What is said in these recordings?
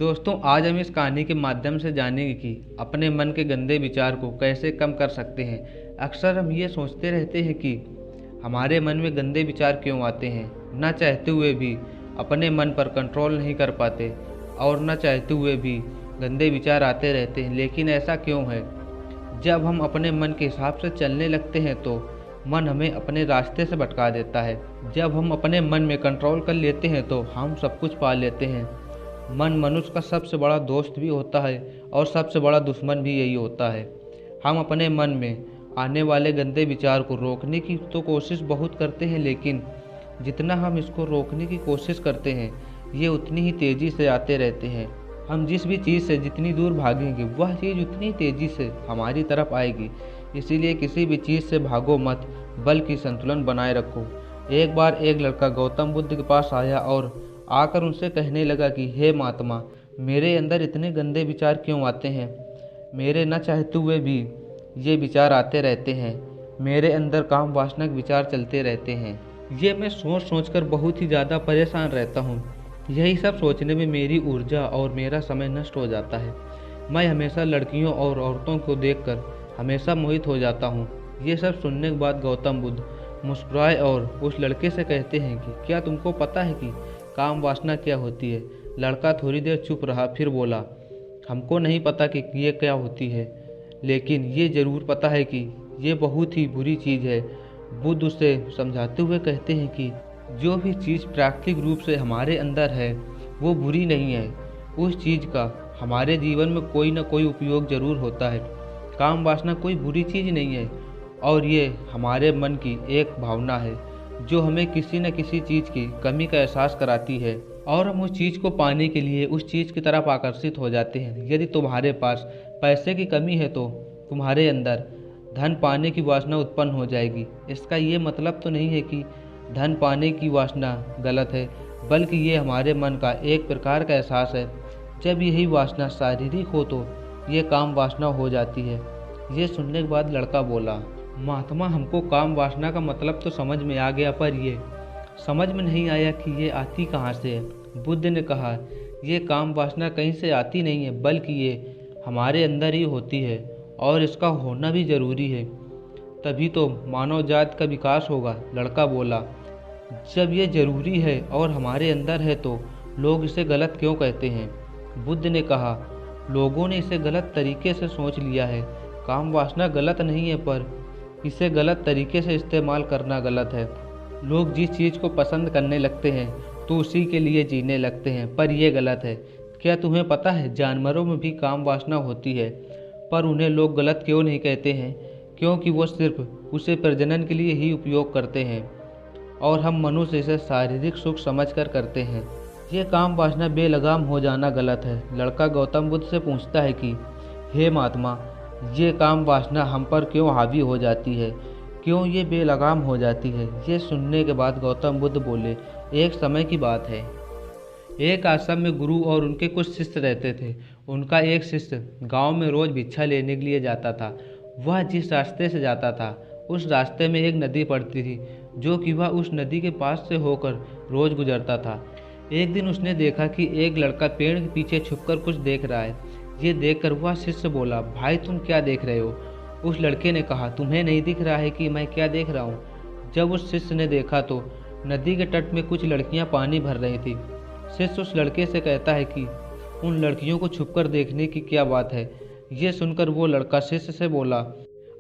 दोस्तों, आज हम इस कहानी के माध्यम से जानेंगे कि अपने मन के गंदे विचार को कैसे कम कर सकते हैं। अक्सर हम ये सोचते रहते हैं कि हमारे मन में गंदे विचार क्यों आते हैं। न चाहते हुए भी अपने मन पर कंट्रोल नहीं कर पाते और न चाहते हुए भी गंदे विचार आते रहते हैं। लेकिन ऐसा क्यों है? जब हम अपने मन के हिसाब से चलने लगते हैं तो मन हमें अपने रास्ते से भटका देता है। जब हम अपने मन में कंट्रोल कर लेते हैं तो हम सब कुछ पा लेते हैं। मन मनुष्य का सबसे बड़ा दोस्त भी होता है और सबसे बड़ा दुश्मन भी यही होता है। हम अपने मन में आने वाले गंदे विचार को रोकने की तो कोशिश बहुत करते हैं, लेकिन जितना हम इसको रोकने की कोशिश करते हैं ये उतनी ही तेज़ी से आते रहते हैं। हम जिस भी चीज़ से जितनी दूर भागेंगे वह चीज़ उतनी तेज़ी से हमारी तरफ आएगी। इसीलिए किसी भी चीज़ से भागो मत, बल्कि संतुलन बनाए रखो। एक बार एक लड़का गौतम बुद्ध के पास आया और आकर उनसे कहने लगा कि हे महात्मा, मेरे अंदर इतने गंदे विचार क्यों आते हैं? मेरे न चाहते हुए भी ये विचार आते रहते हैं। मेरे अंदर काम वासना के विचार चलते रहते हैं। ये मैं सोच सोच कर बहुत ही ज़्यादा परेशान रहता हूँ। यही सब सोचने में मेरी ऊर्जा और मेरा समय नष्ट हो जाता है। मैं हमेशा लड़कियों और औरतों को देखकर हमेशा मोहित हो जाता हूँ। ये सब सुनने के बाद गौतम बुद्ध मुस्कुराए और उस लड़के से कहते हैं कि क्या तुमको पता है कि काम वासना क्या होती है? लड़का थोड़ी देर चुप रहा, फिर बोला, हमको नहीं पता कि ये क्या होती है, लेकिन ये ज़रूर पता है कि ये बहुत ही बुरी चीज़ है। बुद्ध उसे समझाते हुए कहते हैं कि जो भी चीज़ प्राकृतिक रूप से हमारे अंदर है वो बुरी नहीं है। उस चीज़ का हमारे जीवन में कोई ना कोई उपयोग ज़रूर होता है। काम वासना कोई बुरी चीज़ नहीं है और ये हमारे मन की एक भावना है जो हमें किसी न किसी चीज़ की कमी का एहसास कराती है और हम उस चीज़ को पाने के लिए उस चीज़ की तरफ आकर्षित हो जाते हैं। यदि तुम्हारे पास पैसे की कमी है तो तुम्हारे अंदर धन पाने की वासना उत्पन्न हो जाएगी। इसका ये मतलब तो नहीं है कि धन पाने की वासना गलत है, बल्कि ये हमारे मन का एक प्रकार का एहसास है। जब यही वासना शारीरिक हो तो ये काम वासना हो जाती है। ये सुनने के बाद लड़का बोला, महात्मा, हमको काम वासना का मतलब तो समझ में आ गया, पर ये समझ में नहीं आया कि ये आती कहाँ से है। बुद्ध ने कहा, ये काम वासना कहीं से आती नहीं है, बल्कि ये हमारे अंदर ही होती है और इसका होना भी ज़रूरी है, तभी तो मानव जात का विकास होगा। लड़का बोला, जब ये ज़रूरी है और हमारे अंदर है तो लोग इसे गलत क्यों कहते हैं? बुद्ध ने कहा, लोगों ने इसे गलत तरीके से सोच लिया है। काम वासना गलत नहीं है, पर इसे गलत तरीके से इस्तेमाल करना गलत है। लोग जिस चीज़ को पसंद करने लगते हैं तो उसी के लिए जीने लगते हैं, पर यह गलत है। क्या तुम्हें पता है जानवरों में भी काम वासना होती है, पर उन्हें लोग गलत क्यों नहीं कहते हैं? क्योंकि वो सिर्फ उसे प्रजनन के लिए ही उपयोग करते हैं और हम मनुष्य इसे शारीरिक सुख समझकर करते हैं। ये काम वासना बेलगाम हो जाना गलत है। लड़का गौतम बुद्ध से पूछता है कि हे महात्मा, ये काम वासना हम पर क्यों हावी हो जाती है? क्यों ये बेलगाम हो जाती है? ये सुनने के बाद गौतम बुद्ध बोले, एक समय की बात है। एक आश्रम में गुरु और उनके कुछ शिष्य रहते थे। उनका एक शिष्य गांव में रोज भिक्षा लेने के लिए जाता था। वह जिस रास्ते से जाता था उस रास्ते में एक नदी पड़ती थी, जो कि वह उस नदी के पास से होकर रोज गुजरता था। एक दिन उसने देखा कि एक लड़का पेड़ के पीछे छुपकर कुछ देख रहा है। ये देखकर वह शिष्य बोला, भाई तुम क्या देख रहे हो? उस लड़के ने कहा, तुम्हें नहीं दिख रहा है कि मैं क्या देख रहा हूँ? जब उस शिष्य ने देखा तो नदी के तट में कुछ लड़कियाँ पानी भर रही थी। शिष्य उस लड़के से कहता है कि उन लड़कियों को छुपकर देखने की क्या बात है? ये सुनकर वो लड़का शिष्य से बोला,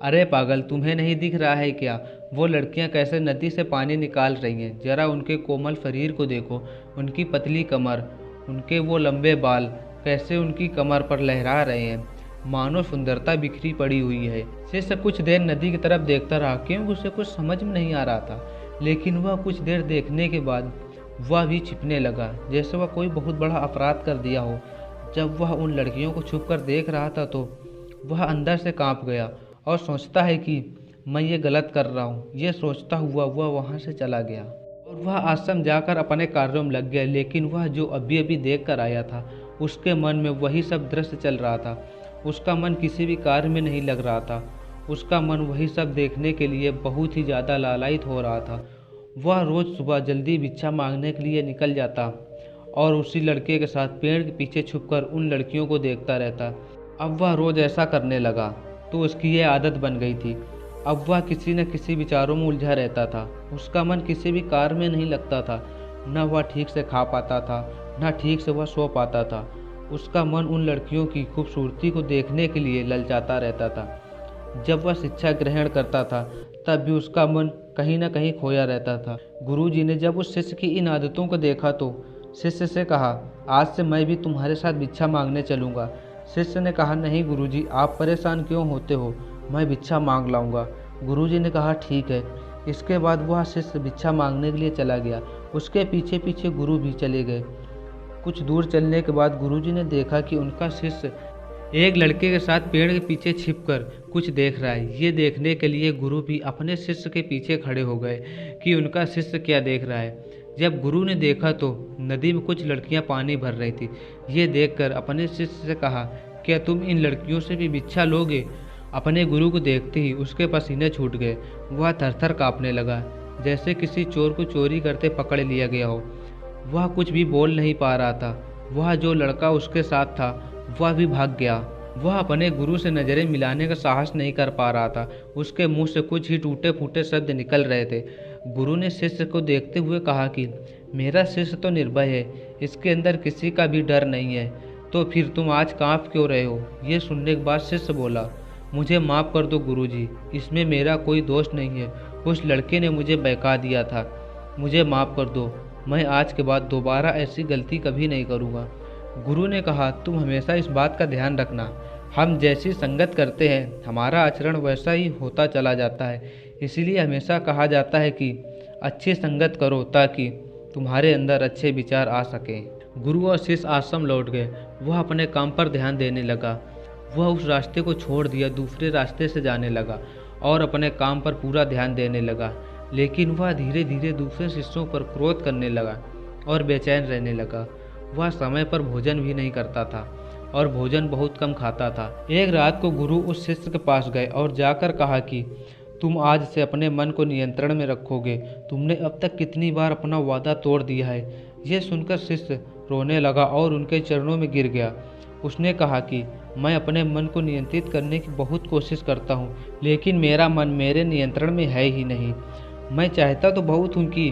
अरे पागल, तुम्हें नहीं दिख रहा है क्या? वो लड़कियां कैसे नदी से पानी निकाल रही हैं। जरा उनके कोमल शरीर को देखो, उनकी पतली कमर, उनके वो लंबे बाल कैसे उनकी कमर पर लहरा रहे हैं, मानो सुंदरता बिखरी पड़ी हुई है। शिष्य कुछ देर नदी की तरफ देखता रहा, क्योंकि उसे कुछ समझ में नहीं आ रहा था। लेकिन वह कुछ देर देखने के बाद वह भी छिपने लगा, जैसे वह कोई बहुत बड़ा अपराध कर दिया हो। जब वह उन लड़कियों को छुप कर देख रहा था तो वह अंदर से कांप गया और सोचता है कि मैं ये गलत कर रहा हूँ। ये सोचता हुआ वह वहाँ से चला गया और वह आश्रम जाकर अपने कार्यों में लग गया। लेकिन वह जो अभी अभी देख कर आया था उसके मन में वही सब दृश्य चल रहा था। उसका मन किसी भी कार्य में नहीं लग रहा था। उसका मन वही सब देखने के लिए बहुत ही ज़्यादा लालायित हो रहा था। वह रोज़ सुबह जल्दी भिक्षा मांगने के लिए निकल जाता और उसी लड़के के साथ पेड़ के पीछे छुपकर उन लड़कियों को देखता रहता। अब वह रोज ऐसा करने लगा तो उसकी यह आदत बन गई थी। अब वह किसी न किसी विचारों में उलझा रहता था। उसका मन किसी भी कार्य में नहीं लगता था। न वह ठीक से खा पाता था, न ठीक से वह सो पाता था। उसका मन उन लड़कियों की खूबसूरती को देखने के लिए ललचाता रहता था। जब वह शिक्षा ग्रहण करता था तब भी उसका मन कहीं न कहीं खोया रहता था। गुरुजी ने जब उस शिष्य की इन आदतों को देखा तो शिष्य से कहा, आज से मैं भी तुम्हारे साथ भिक्षा मांगने चलूँगा। शिष्य ने कहा, नहीं गुरुजी, आप परेशान क्यों होते हो, मैं भिक्षा मांग लाऊंगा। गुरुजी ने कहा, ठीक है। इसके बाद वह शिष्य भिक्षा मांगने के लिए चला गया। उसके पीछे पीछे गुरु भी चले गए। कुछ दूर चलने के बाद गुरुजी ने देखा कि उनका शिष्य एक लड़के के साथ पेड़ के पीछे छिपकर कुछ देख रहा है। ये देखने के लिए गुरु भी अपने शिष्य के पीछे खड़े हो गए कि उनका शिष्य क्या देख रहा है। जब गुरु ने देखा तो नदी में कुछ लड़कियां पानी भर रही थी। ये देखकर अपने शिष्य से कहा, क्या तुम इन लड़कियों से भी भिक्षा लोगे? अपने गुरु को देखते ही उसके पसीने छूट गए। वह थरथर कांपने लगा, जैसे किसी चोर को चोरी करते पकड़ लिया गया हो। वह कुछ भी बोल नहीं पा रहा था। वह जो लड़का उसके साथ था वह भी भाग गया। वह अपने गुरु से नज़रें मिलाने का साहस नहीं कर पा रहा था। उसके मुंह से कुछ ही टूटे फूटे शब्द निकल रहे थे। गुरु ने शिष्य को देखते हुए कहा कि मेरा शिष्य तो निर्भय है, इसके अंदर किसी का भी डर नहीं है, तो फिर तुम आज कांप क्यों रहे हो? ये सुनने के बाद शिष्य बोला, मुझे माफ़ कर दो गुरुजी, इसमें मेरा कोई दोष नहीं है। उस लड़के ने मुझे बहका दिया था, मुझे माफ़ कर दो। मैं आज के बाद दोबारा ऐसी गलती कभी नहीं करूँगा। गुरु ने कहा, तुम हमेशा इस बात का ध्यान रखना, हम जैसी संगत करते हैं हमारा आचरण वैसा ही होता चला जाता है। इसीलिए हमेशा कहा जाता है कि अच्छी संगत करो ताकि तुम्हारे अंदर अच्छे विचार आ सकें। गुरु और शिष्य आश्रम लौट गए। वह अपने काम पर ध्यान देने लगा। वह उस रास्ते को छोड़ दिया, दूसरे रास्ते से जाने लगा और अपने काम पर पूरा ध्यान देने लगा। लेकिन वह धीरे धीरे दूसरे शिष्यों पर क्रोध करने लगा और बेचैन रहने लगा। वह समय पर भोजन भी नहीं करता था और भोजन बहुत कम खाता था। एक रात को गुरु उस शिष्य के पास गए और जाकर कहा कि तुम आज से अपने मन को नियंत्रण में रखोगे। तुमने अब तक कितनी बार अपना वादा तोड़ दिया है। यह सुनकर शिष्य रोने लगा और उनके चरणों में गिर गया। उसने कहा कि मैं अपने मन को नियंत्रित करने की बहुत कोशिश करता हूँ, लेकिन मेरा मन मेरे नियंत्रण में है ही नहीं। मैं चाहता तो बहुत हूँ कि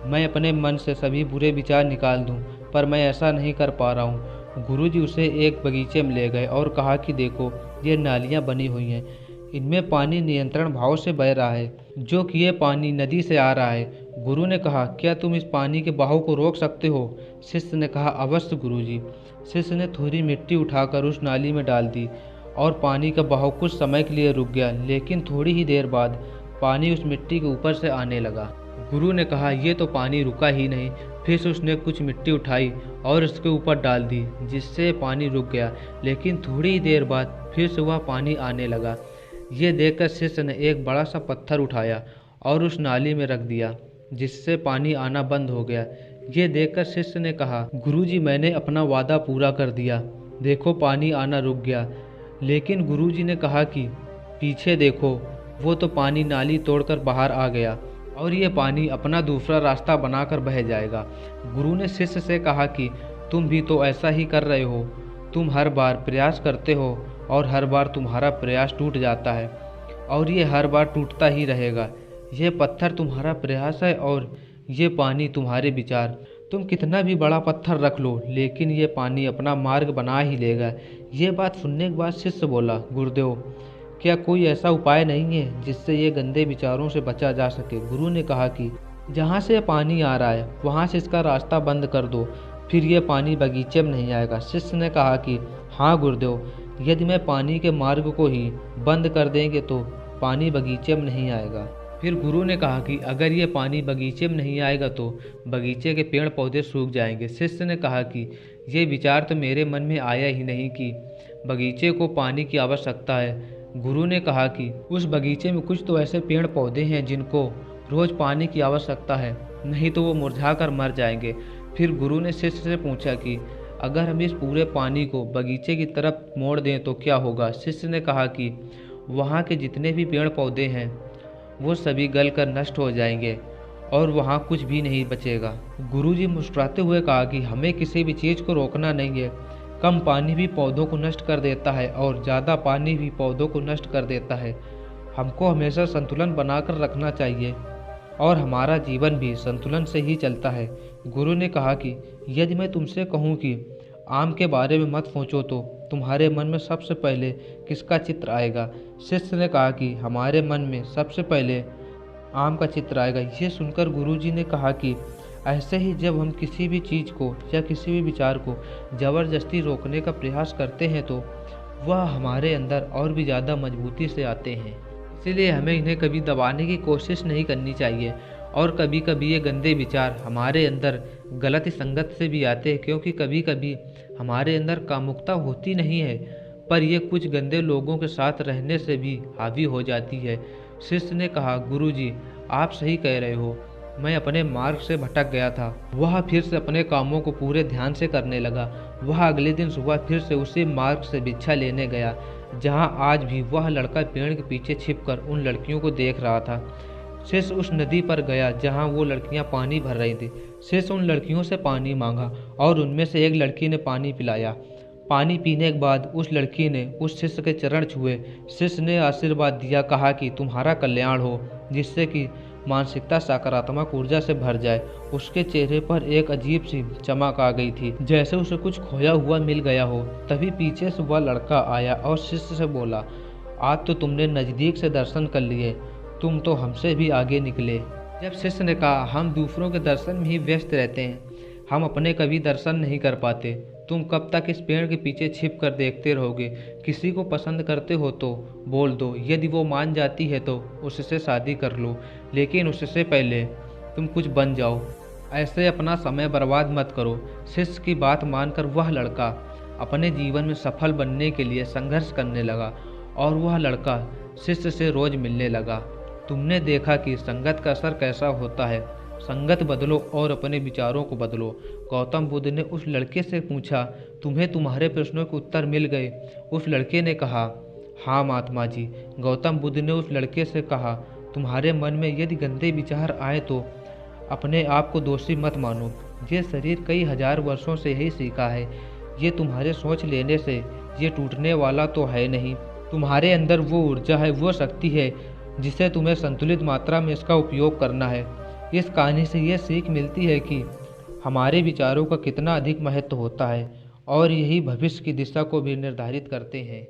मैं अपने मन से सभी बुरे विचार निकाल दूँ, पर मैं ऐसा नहीं कर पा रहा हूँ। गुरुजी उसे एक बगीचे में ले गए और कहा कि देखो, ये नालियाँ बनी हुई हैं, इनमें पानी नियंत्रण भाव से बह रहा है, जो कि ये पानी नदी से आ रहा है। गुरु ने कहा, क्या तुम इस पानी के बहाव को रोक सकते हो? शिष्य ने कहा, अवश्य गुरुजी। शिष्य ने थोड़ी मिट्टी उठाकर उस नाली में डाल दी और पानी का बहाव कुछ समय के लिए रुक गया, लेकिन थोड़ी ही देर बाद पानी उस मिट्टी के ऊपर से आने लगा। गुरु ने कहा, ये तो पानी रुका ही नहीं। फिर उसने कुछ मिट्टी उठाई और उसके ऊपर डाल दी, जिससे पानी रुक गया, लेकिन थोड़ी ही देर बाद फिर से वह पानी आने लगा। ये देखकर शिष्य ने एक बड़ा सा पत्थर उठाया और उस नाली में रख दिया, जिससे पानी आना बंद हो गया। ये देखकर शिष्य ने कहा, गुरुजी, मैंने अपना वादा पूरा कर दिया, देखो पानी आना रुक गया। लेकिन गुरुजी ने कहा कि पीछे देखो, वो तो पानी नाली तोड़कर बाहर आ गया और ये पानी अपना दूसरा रास्ता बनाकर बह जाएगा। गुरु ने शिष्य से कहा कि तुम भी तो ऐसा ही कर रहे हो। तुम हर बार प्रयास करते हो और हर बार तुम्हारा प्रयास टूट जाता है और ये हर बार टूटता ही रहेगा। ये पत्थर तुम्हारा प्रयास है और ये पानी तुम्हारे विचार। तुम कितना भी बड़ा पत्थर रख लो, लेकिन ये पानी अपना मार्ग बना ही लेगा। ये बात सुनने के बाद शिष्य बोला, गुरुदेव, क्या कोई ऐसा उपाय नहीं है जिससे ये गंदे विचारों से बचा जा सके? गुरु ने कहा कि जहाँ से पानी आ रहा है वहाँ से इसका रास्ता बंद कर दो, फिर ये पानी बगीचे में नहीं आएगा। शिष्य ने कहा कि हाँ गुरुदेव, यदि मैं पानी के मार्ग को ही बंद कर देंगे तो पानी बगीचे में नहीं आएगा। फिर गुरु ने कहा कि अगर ये पानी बगीचे में नहीं आएगा तो बगीचे के पेड़ पौधे सूख जाएंगे। शिष्य ने कहा कि ये विचार तो मेरे मन में आया ही नहीं कि बगीचे को पानी की आवश्यकता है। गुरु ने कहा कि उस बगीचे में कुछ तो ऐसे पेड़ पौधे हैं जिनको रोज़ पानी की आवश्यकता है, नहीं तो वो मुरझा कर मर जाएंगे। फिर गुरु ने शिष्य से पूछा कि अगर हम इस पूरे पानी को बगीचे की तरफ मोड़ दें तो क्या होगा? शिष्य ने कहा कि वहाँ के जितने भी पेड़ पौधे हैं वो सभी गल कर नष्ट हो जाएंगे और वहाँ कुछ भी नहीं बचेगा। गुरुजी मुस्कुराते हुए कहा कि हमें किसी भी चीज़ को रोकना नहीं है। कम पानी भी पौधों को नष्ट कर देता है और ज़्यादा पानी भी पौधों को नष्ट कर देता है। हमको हमेशा संतुलन बनाकर रखना चाहिए और हमारा जीवन भी संतुलन से ही चलता है। गुरु ने कहा कि यदि मैं तुमसे कहूँ कि आम के बारे में मत सोचो तो तुम्हारे मन में सबसे पहले किसका चित्र आएगा? शिष्य ने कहा कि हमारे मन में सबसे पहले आम का चित्र आएगा। ये सुनकर गुरुजी ने कहा कि ऐसे ही जब हम किसी भी चीज़ को या किसी भी विचार को ज़बरदस्ती रोकने का प्रयास करते हैं तो वह हमारे अंदर और भी ज़्यादा मजबूती से आते हैं। इसीलिए हमें इन्हें कभी दबाने की कोशिश नहीं करनी चाहिए। और कभी कभी ये गंदे विचार हमारे अंदर गलत संगत से भी आते हैं, क्योंकि कभी कभी हमारे अंदर कामुकता होती नहीं है, पर ये कुछ गंदे लोगों के साथ रहने से भी हावी हो जाती है। शिष्य ने कहा, गुरुजी आप सही कह रहे हो, मैं अपने मार्ग से भटक गया था। वह फिर से अपने कामों को पूरे ध्यान से करने लगा। वह अगले दिन सुबह फिर से उसी मार्ग से भिक्षा लेने गया जहां आज भी वह लड़का पेड़ के पीछे छिपकर उन लड़कियों को देख रहा था। शिष्य उस नदी पर गया जहां वो लड़कियां पानी भर रही थी। शिष्य उन लड़कियों से पानी मांगा और उनमें से एक लड़की ने पानी पिलाया। पानी पीने के बाद उस लड़की ने उस शिष्य के चरण छुए। शिष्य ने आशीर्वाद दिया, कहा कि तुम्हारा कल्याण हो, जिससे कि मानसिकता सकारात्मक ऊर्जा से भर जाए। उसके चेहरे पर एक अजीब सी चमक आ गई थी, जैसे उसे कुछ खोया हुआ मिल गया हो। तभी पीछे से वह लड़का आया और शिष्य से बोला, आज तो तुमने नज़दीक से दर्शन कर लिए, तुम तो हमसे भी आगे निकले। जब शिष्य ने कहा, हम दूसरों के दर्शन में ही व्यस्त रहते हैं, हम अपने कभी दर्शन नहीं कर पाते। तुम कब तक इस पेड़ के पीछे छिप कर देखते रहोगे? किसी को पसंद करते हो तो बोल दो, यदि वो मान जाती है तो उससे शादी कर लो, लेकिन उससे पहले तुम कुछ बन जाओ। ऐसे अपना समय बर्बाद मत करो। शिष्य की बात मानकर वह लड़का अपने जीवन में सफल बनने के लिए संघर्ष करने लगा और वह लड़का शिष्य से रोज मिलने लगा। तुमने देखा कि संगत का असर कैसा होता है। संगत बदलो और अपने विचारों को बदलो। गौतम बुद्ध ने उस लड़के से पूछा, तुम्हें तुम्हारे प्रश्नों के उत्तर मिल गए? उस लड़के ने कहा, हाँ महात्मा जी। गौतम बुद्ध ने उस लड़के से कहा, तुम्हारे मन में यदि गंदे विचार आए तो अपने आप को दोषी मत मानो। ये शरीर कई हजार वर्षों से यही सीखा है। ये तुम्हारे सोच लेने से ये टूटने वाला तो है नहीं। तुम्हारे अंदर वो ऊर्जा है, वो शक्ति है, जिसे तुम्हें संतुलित मात्रा में इसका उपयोग करना है। इस कहानी से ये सीख मिलती है कि हमारे विचारों का कितना अधिक महत्व होता है और यही भविष्य की दिशा को भी निर्धारित करते हैं।